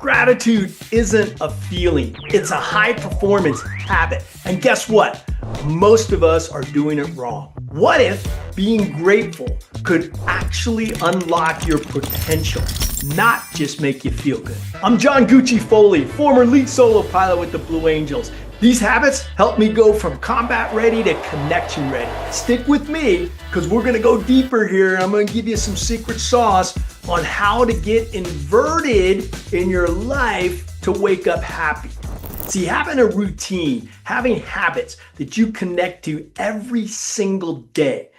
Gratitude isn't a feeling, it's a high performance habit. And guess what? Most of us are doing it wrong. What if being grateful could actually unlock your potential, not just make you feel good? I'm John Gucci Foley, former lead solo pilot with the Blue Angels. These habits help me go from combat ready to connection ready. Stick with me because we're going to go deeper here. I'm going to give you some secret sauce on how to get inverted in your life to wake up happy. See, having a routine, having habits that you connect to every single day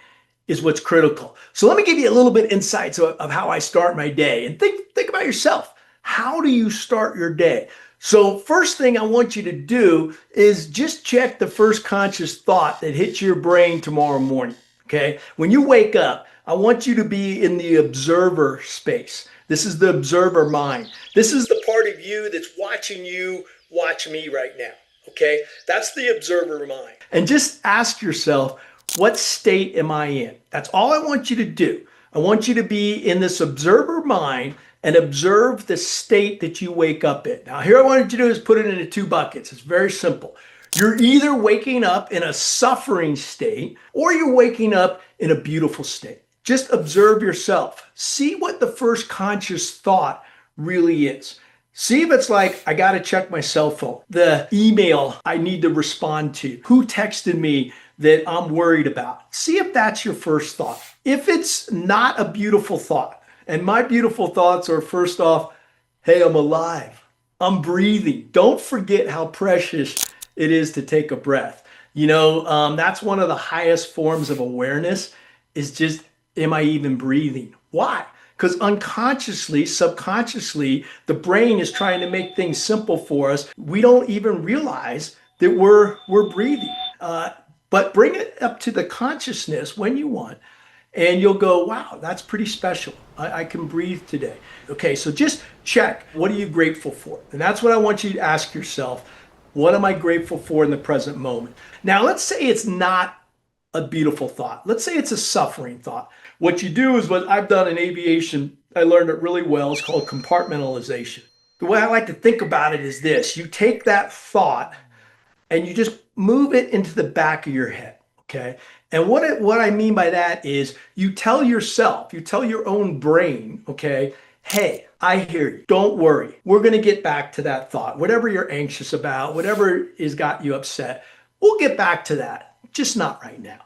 is what's critical. So let me give you a little bit insights of how I start my day. And think about yourself. How do you start your day? So first thing I want you to do is just check the first conscious thought that hits your brain tomorrow morning, okay? When you wake up, I want you to be in the observer space. This is the observer mind. This is the part of you that's watching you watch me right now, okay? That's the observer mind. And just ask yourself, what state am I in? That's all I want you to do. I want you to be in this observer mind and observe the state that you wake up in. Now, here I want you to do is put it into two buckets. It's very simple. You're either waking up in a suffering state or you're waking up in a beautiful state. Just observe yourself. See what the first conscious thought really is. See if it's like, I got to check my cell phone, the email I need to respond to, who texted me that I'm worried about. See if that's your first thought. If it's not a beautiful thought, and my beautiful thoughts are, first off, hey, I'm alive. I'm breathing. Don't forget how precious it is to take a breath. You know, that's one of the highest forms of awareness is just, am I even breathing? Why? Because unconsciously, subconsciously, the brain is trying to make things simple for us. We don't even realize that we're breathing. But bring it up to the consciousness when you want. And you'll go, wow, that's pretty special. I can breathe today. Okay, so just check. What are you grateful for? And that's what I want you to ask yourself. What am I grateful for in the present moment? Now, let's say it's not a beautiful thought. Let's say it's a suffering thought. What you do is what I've done in aviation. I learned it really well. It's called compartmentalization. The way I like to think about it is this. You take that thought and you just move it into the back of your head. Okay. And what I mean by that is you tell yourself, you tell your own brain, okay, hey, I hear you. Don't worry. We're going to get back to that thought. Whatever you're anxious about, whatever has got you upset, we'll get back to that. Just not right now.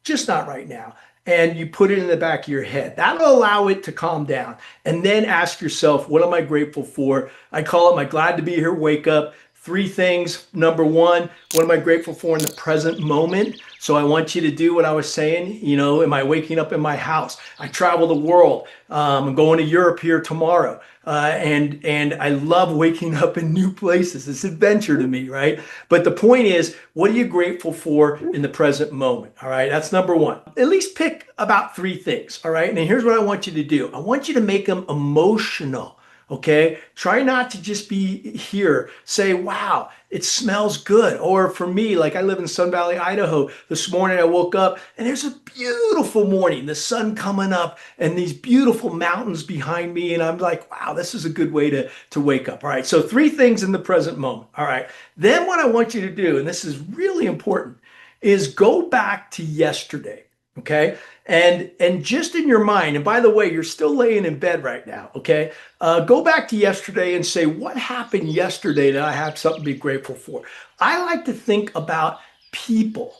Just not right now. And you put it in the back of your head. That'll allow it to calm down. And then ask yourself, what am I grateful for? I call it my glad to be here wake up. 3 things. Number 1, what am I grateful for in the present moment? So I want you to do what I was saying. You know, am I waking up in my house? I travel the world. I'm going to Europe here tomorrow. And I love waking up in new places. It's adventure to me, right? But the point is, what are you grateful for in the present moment? All right, that's number 1. At least pick about 3 things. All right, and here's what I want you to do. I want you to make them emotional. Okay, try not to just be here. Say, wow, it smells good. Or for me, like I live in Sun Valley, Idaho. This morning I woke up and there's a beautiful morning, the sun coming up and these beautiful mountains behind me. And I'm like, wow, this is a good way to wake up. All right, so 3 things in the present moment. All right, then what I want you to do, and this is really important, is go back to yesterday. Okay. And just in your mind, and by the way, you're still laying in bed right now. Okay. Go back to yesterday and say, what happened yesterday that I have something to be grateful for? I like to think about people,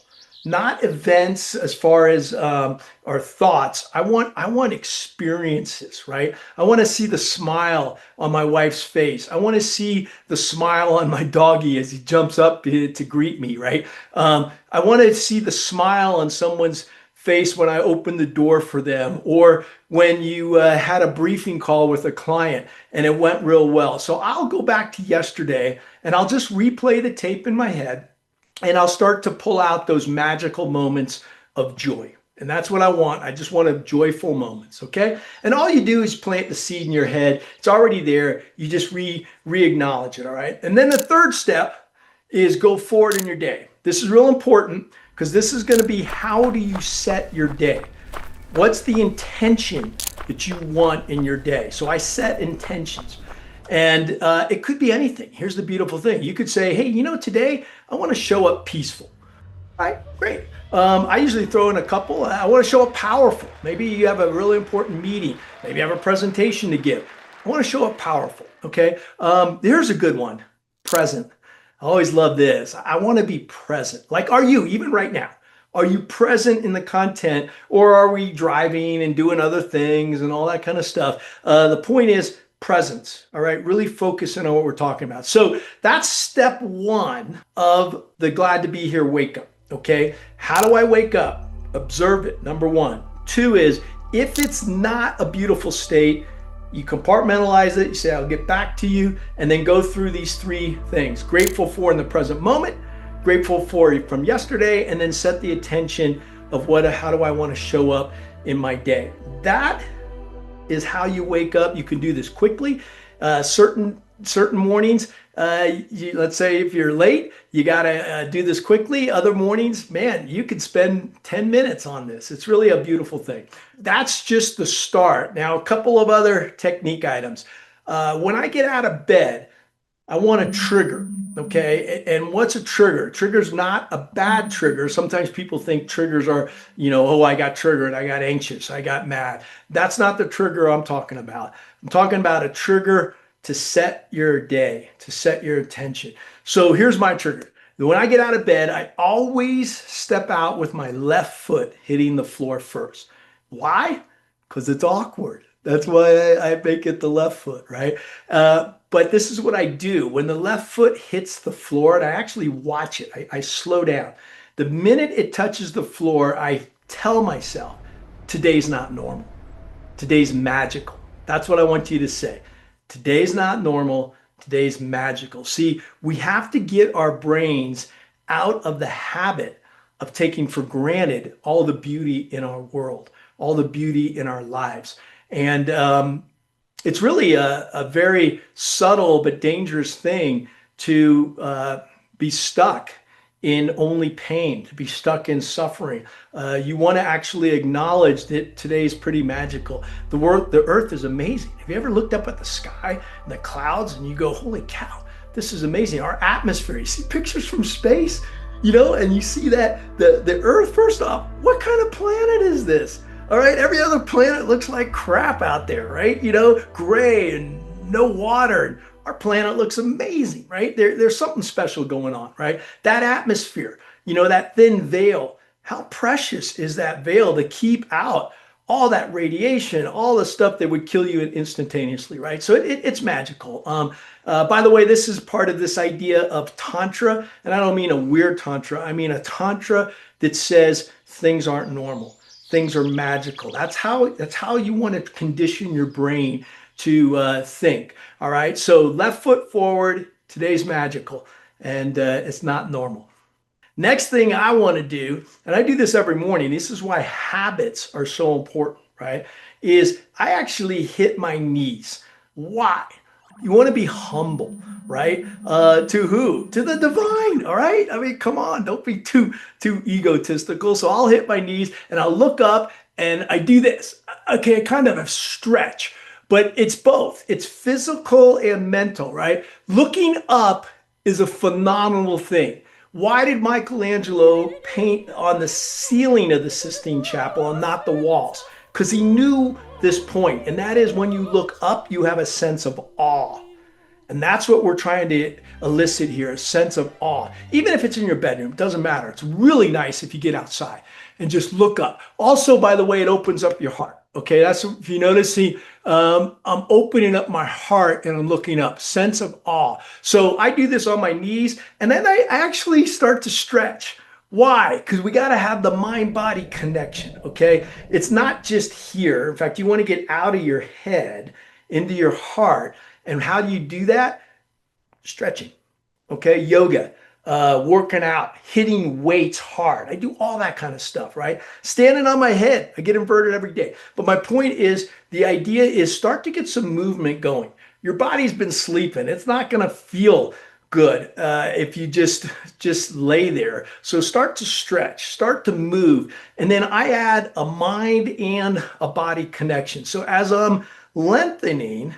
not events as far as our thoughts. I want experiences, right? I want to see the smile on my wife's face. I want to see the smile on my doggy as he jumps up to greet me, right? I want to see the smile on someone's face when I opened the door for them, or when you had a briefing call with a client and it went real well. So I'll go back to yesterday and I'll just replay the tape in my head and I'll start to pull out those magical moments of joy. And that's what I want. I just want joyful moments, okay? And all you do is plant the seed in your head. It's already there. You just re-acknowledge it, all right? And then the third step is go forward in your day. This is real important because this is going to be how do you set your day? What's the intention that you want in your day? So I set intentions. And it could be anything. Here's the beautiful thing. You could say, hey, today I want to show up peaceful. All right, great. I usually throw in a couple. I want to show up powerful. Maybe you have a really important meeting. Maybe you have a presentation to give. I want to show up powerful. Okay. Here's a good one. Present. I always love this. I want to be present. Like, are you, even right now? Are you present in the content, or are we driving and doing other things and all that kind of stuff? The point is presence. All right. Really focusing on what we're talking about. So that's step one of the glad to be here wake up. Okay. How do I wake up? Observe it. Number one. Two is if it's not a beautiful state, you compartmentalize it. You say, I'll get back to you, and then go through these three things. Grateful for in the present moment, grateful for from yesterday, and then set the attention of how do I want to show up in my day. That is how you wake up. You can do this quickly. Certain mornings, let's say if you're late, you got to do this quickly. Other mornings, man, you could spend 10 minutes on this. It's really a beautiful thing. That's just the start. Now, a couple of other technique items. When I get out of bed, I want a trigger. Okay. And what's a trigger? Trigger's not a bad trigger. Sometimes people think triggers are, oh, I got triggered. I got anxious. I got mad. That's not the trigger I'm talking about. I'm talking about a trigger to set your day, to set your attention. So here's my trigger. When I get out of bed, I always step out with my left foot hitting the floor first. Why? Because it's awkward. That's why I make it the left foot, right? But this is what I do. When the left foot hits the floor, and I actually watch it, I slow down. The minute it touches the floor, I tell myself, today's not normal. Today's magical. That's what I want you to say. Today's not normal. Today's magical. See, we have to get our brains out of the habit of taking for granted all the beauty in our world, all the beauty in our lives. And it's really a very subtle but dangerous thing to be stuck in only pain, to be stuck in suffering. You want to actually acknowledge that today's pretty magical. The earth is amazing. Have you ever looked up at the sky and the clouds and you go, holy cow, this is amazing. Our atmosphere, you see pictures from space, and you see that the earth, first off, what kind of planet is this? All right, every other planet looks like crap out there, right? Gray and no water. Our planet looks amazing, right? There's something special going on, right? That atmosphere, that thin veil, how precious is that veil to keep out all that radiation, all the stuff that would kill you instantaneously, right? So it's magical. By the way, this is part of this idea of Tantra, and I don't mean a weird Tantra. I mean a Tantra that says things aren't normal. Things are magical. That's how you want to condition your brain to think. All right. So left foot forward. Today's magical, and it's not normal. Next thing I want to do, and I do this every morning. This is why habits are so important, right? Is I actually hit my knees. Why? You want to be humble, right? To who? To the divine, all right? I mean, come on, don't be too egotistical. So I'll hit my knees and I'll look up and I do this. Okay, I kind of a stretch, but it's both. It's physical and mental, right? Looking up is a phenomenal thing. Why did Michelangelo paint on the ceiling of the Sistine Chapel and not the walls? Because he knew this point, and that is when you look up, you have a sense of awe. And that's what we're trying to elicit here, a sense of awe. Even if it's in your bedroom, it doesn't matter. It's really nice if you get outside and just look up. Also, by the way, it opens up your heart. Okay, that's, if you notice, see, I'm opening up my heart and I'm looking up, sense of awe. So I do this on my knees, and then I actually start to stretch. Why? Because we got to have the mind-body connection, okay? It's not just here. In fact, you want to get out of your head into your heart. And how do you do that? Stretching, okay? Yoga, working out, hitting weights hard. I do all that kind of stuff, right? Standing on my head. I get inverted every day. But my point is, the idea is start to get some movement going. Your body's been sleeping. It's not going to feel good if you just lay there. So start to stretch, start to move. And then I add a mind and a body connection. So as I'm lengthening,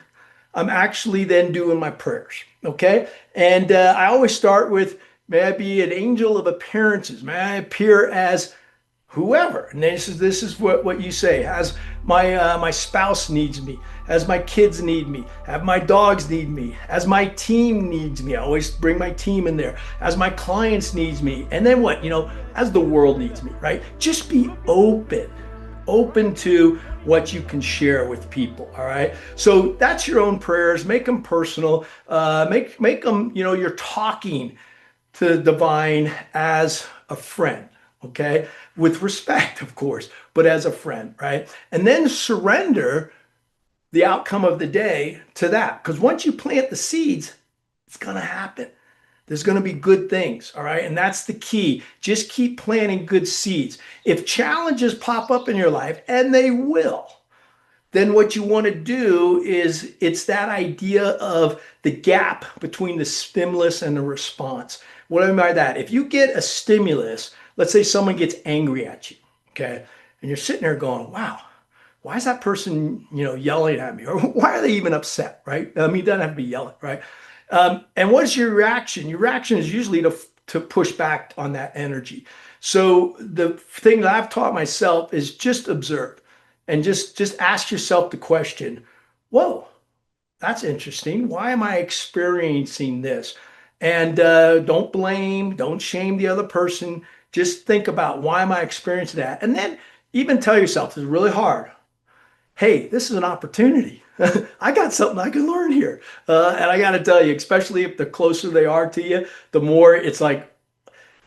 I'm actually then doing my prayers. Okay. And I always start with, may I be an angel of appearances. May I appear as whoever. And this is what you say. As my spouse needs me, as my kids need me, as my dogs need me, as my team needs me. I always bring my team in there. As my clients needs me. And then what? As the world needs me, right? Just be open to what you can share with people. All right. So that's your own prayers. Make them personal. Make them, you're talking to the divine as a friend. Okay. With respect, of course, but as a friend. Right. And then surrender the outcome of the day to that. Because once you plant the seeds, it's going to happen. There's going to be good things, all right? And that's the key. Just keep planting good seeds. If challenges pop up in your life, and they will, then what you want to do is it's that idea of the gap between the stimulus and the response. What do I mean by that? If you get a stimulus, let's say someone gets angry at you, okay? And you're sitting there going, wow, why is that person, yelling at me? Or why are they even upset, right? I mean, it doesn't have to be yelling, right? And what's your reaction? Your reaction is usually to push back on that energy. So the thing that I've taught myself is just observe and just ask yourself the question, whoa, that's interesting. Why am I experiencing this? And don't blame, don't shame the other person. Just think about, why am I experiencing that? And then even tell yourself, it's really hard. Hey, this is an opportunity. I got something I can learn here. And I got to tell you, especially if the closer they are to you, the more it's like,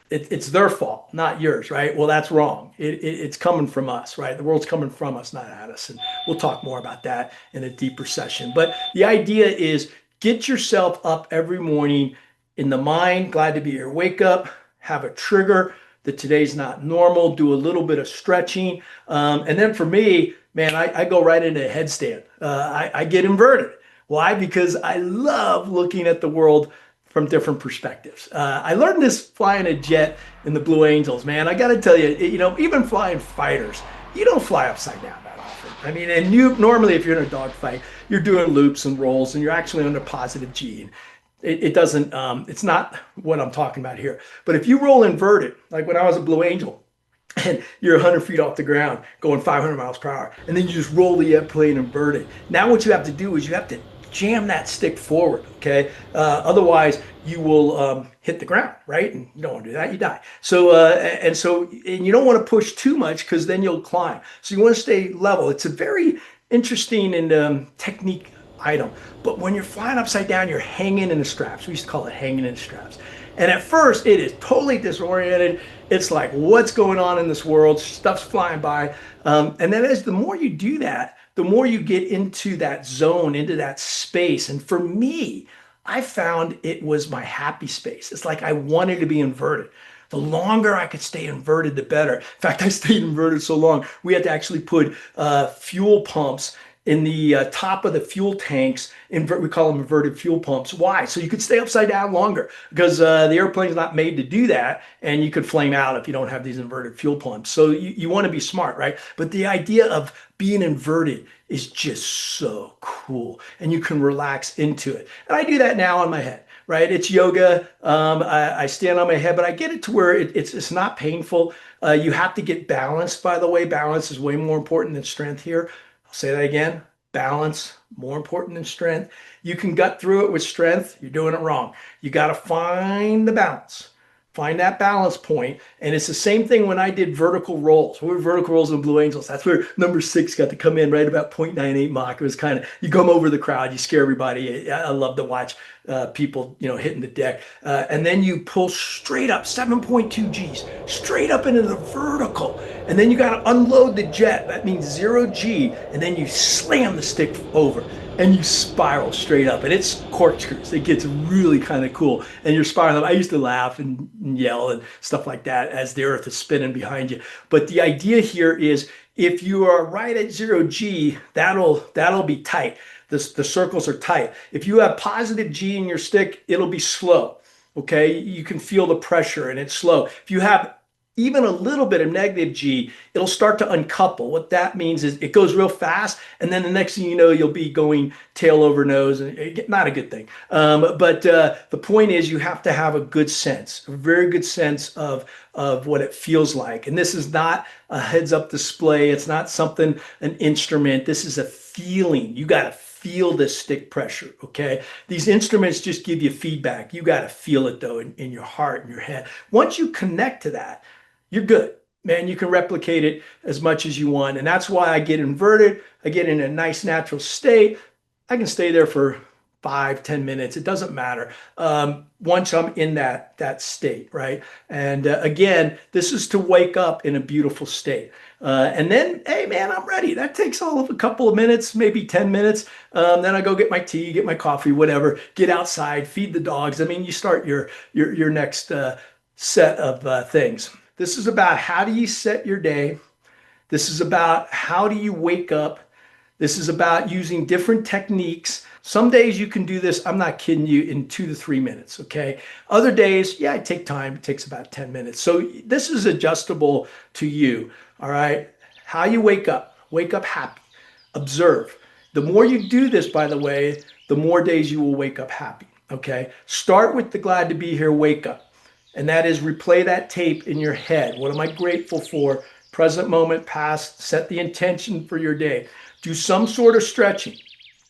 it's their fault, not yours, right? Well, that's wrong. It's coming from us, right? The world's coming from us, not at us. And we'll talk more about that in a deeper session. But the idea is, get yourself up every morning in the mind, glad to be here. Wake up, have a trigger that today's not normal, do a little bit of stretching. And then for me, man, I go right into a headstand. I get inverted. Why? Because I love looking at the world from different perspectives. I learned this flying a jet in the Blue Angels, man. I got to tell you, even flying fighters, you don't fly upside down that often. I mean, and you normally, if you're in a dogfight, you're doing loops and rolls, and you're actually under positive G. It doesn't, it's not what I'm talking about here. But if you roll inverted, like when I was a Blue Angel, and you're 100 feet off the ground going 500 miles per hour, and then you just roll the airplane inverted. Now what you have to do is you have to jam that stick forward, okay? Otherwise, you will hit the ground, right? And you don't want to do that, you die. So, and you don't want to push too much, because then you'll climb. So you want to stay level. It's a very interesting and technique item. But when you're flying upside down, you're hanging in the straps. We used to call it hanging in the straps. And at first, it is totally disoriented. It's like, what's going on in this world? Stuff's flying by. And then the more you do that, the more you get into that zone, into that space. And for me, I found it was my happy space. It's like I wanted to be inverted. The longer I could stay inverted, the better. In fact, I stayed inverted so long, we had to actually put fuel pumps in the top of the fuel tanks. We call them inverted fuel pumps. Why? So you could stay upside down longer, because the airplane's not made to do that, and you could flame out if you don't have these inverted fuel pumps. So you want to be smart, right? But the idea of being inverted is just so cool, and you can relax into it. And I do that now on my head, right? It's yoga. I stand on my head, but I get it to where it's not painful. You have to get balanced, by the way. Balance is way more important than strength here. I'll say that again. Balance, more important than strength. You can gut through it with strength. You're doing it wrong. You got to find the balance. Find that balance point. And it's the same thing when I did vertical rolls. We were vertical rolls in Blue Angels. That's where number 6 got to come in right about 0.98 Mach. It was kind of, you come over the crowd, you scare everybody. I love to watch people, hitting the deck. And then you pull straight up, 7.2 Gs, straight up into the vertical. And then you got to unload the jet. That means 0 G. And then you slam the stick over, and you spiral straight up, and it's corkscrews. It gets really kind of cool, and you're spiraling. I used to laugh and yell and stuff like that as the earth is spinning behind you. But the idea here is, if you are right at 0 G, that'll be tight. The circles are tight. If you have positive G in your stick, it'll be slow. Okay, you can feel the pressure and it's slow. If you have even a little bit of negative G, it'll start to uncouple. What that means is it goes real fast, and then the next thing you know, you'll be going tail over nose, and not a good thing. But the point is, you have to have a good sense, a very good sense of what it feels like. And this is not a heads-up display. It's not something, an instrument. This is a feeling. You got to feel the stick pressure, okay? These instruments just give you feedback. You got to feel it, though, in your heart and your head. Once you connect to that, you're good, man. You can replicate it as much as you want. And that's why I get inverted. I get in a nice natural state. I can stay there for 5, 10 minutes. It doesn't matter. Once I'm in that state, right? And again, this is to wake up in a beautiful state. And then, hey man, I'm ready. That takes all of a couple of minutes, maybe 10 minutes. Then I go get my tea, get my coffee, whatever, get outside, feed the dogs. I mean, you start your next set of things. This is about how do you set your day. This is about how do you wake up. This is about using different techniques. Some days you can do this, I'm not kidding you, in 2 to 3 minutes, okay? Other days, yeah, it takes time. It takes about 10 minutes. So this is adjustable to you, all right? How you wake up happy. Observe. The more you do this, by the way, the more days you will wake up happy, okay? Start with the glad to be here wake up. And that is replay that tape in your head. What am I grateful for? Present moment, past. Set the intention for your day. Do some sort of stretching.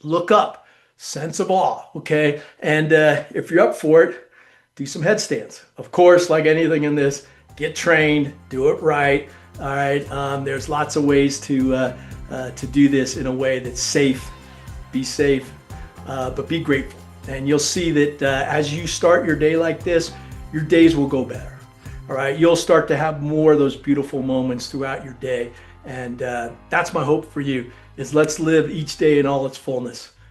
Look up. Sense of awe, okay? And if you're up for it, do some headstands. Of course, like anything in this, get trained, do it right, all right? There's lots of ways to do this in a way that's safe. Be safe, but be grateful. And you'll see that as you start your day like this, your days will go better. All right, you'll start to have more of those beautiful moments throughout your day. And that's my hope for you, is let's live each day in all its fullness.